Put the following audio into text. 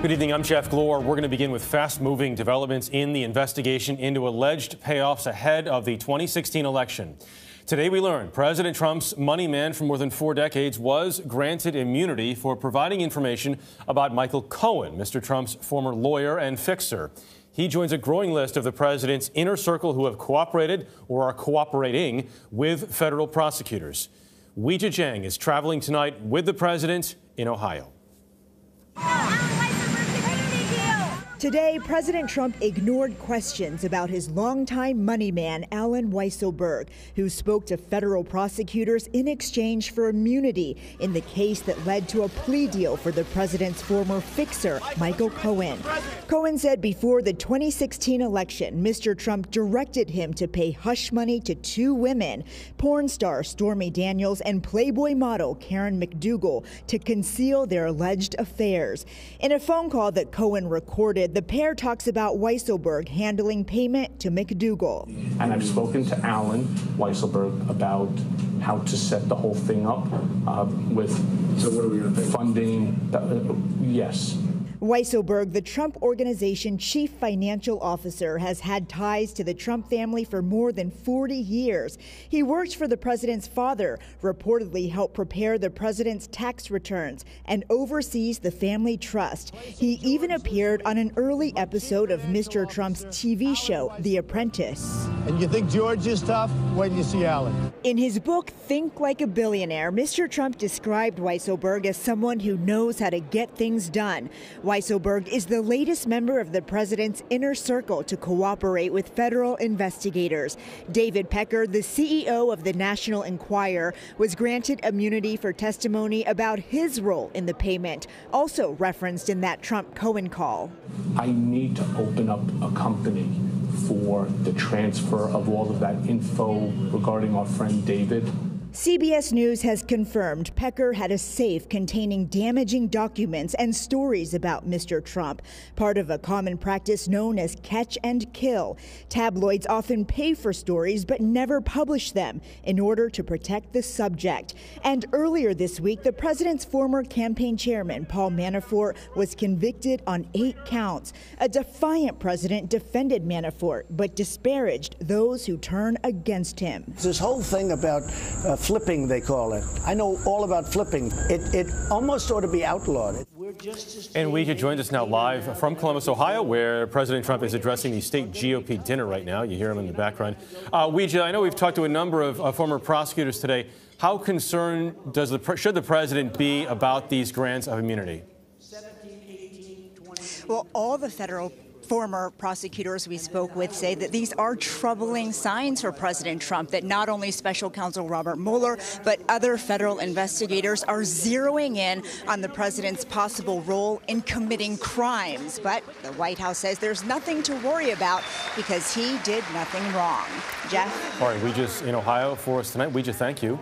Good evening, I'm Jeff Glor. We're going to begin with fast-moving developments in the investigation into alleged payoffs ahead of the 2016 election. Today we learned President Trump's money man for more than 4 decades was granted immunity for providing information about Michael Cohen, Mr. Trump's former lawyer and fixer. He joins a growing list of the president's inner circle who have cooperated or are cooperating with federal prosecutors. Weijia Jiang is traveling tonight with the president in Ohio. Today, President Trump ignored questions about his longtime money man, Alan Weisselberg, who spoke to federal prosecutors in exchange for immunity in the case that led to a plea deal for the president's former fixer, Michael Cohen. Cohen said before the 2016 election, Mr. Trump directed him to pay hush money to 2 women, porn star Stormy Daniels and Playboy model Karen McDougal, to conceal their alleged affairs. In a phone call that Cohen recorded, the pair talks about Weisselberg handling payment to McDougal. And I've spoken to Alan Weisselberg about how to set the whole thing up with funding. Yes. Weisselberg, the Trump Organization chief financial officer, has had ties to the Trump family for more than 40 years. He worked for the president's father, reportedly helped prepare the president's tax returns, and oversees the family trust. He even appeared on an early episode of Mr. Trump's TV show, The Apprentice. And you think George is tough? Wait till you see Alan. In his book, Think Like a Billionaire, Mr. Trump described Weisselberg as someone who knows how to get things done. Weisselberg is the latest member of the president's inner circle to cooperate with federal investigators. David Pecker, the CEO of the National Enquirer, was granted immunity for testimony about his role in the payment, also referenced in that Trump-Cohen call. I need to open up a company for the transfer of all of that info regarding our friend David. CBS News has confirmed Pecker had a safe containing damaging documents and stories about Mr. Trump, part of a common practice known as catch and kill. Tabloids often pay for stories but never publish them in order to protect the subject. And earlier this week, the president's former campaign chairman, Paul Manafort, was convicted on 8 counts. A defiant president defended Manafort but disparaged those who turn against him. This whole thing about flipping, they call it. I know all about flipping. It almost ought to be outlawed. And Weijia joins us now live from Columbus, Ohio, where President Trump is addressing the state GOP dinner right now. You hear him in the background. Weijia, I know we've talked to a number of former prosecutors today. How concerned should the president be about these grants of immunity? Well, all the federal former prosecutors we spoke with say that these are troubling signs for President Trump, that not only special counsel Robert Mueller, but other federal investigators are zeroing in on the president's possible role in committing crimes. But the White House says there's nothing to worry about because he did nothing wrong. Jeff? All right, Weijia's in Ohio for us tonight. Weijia, thank you.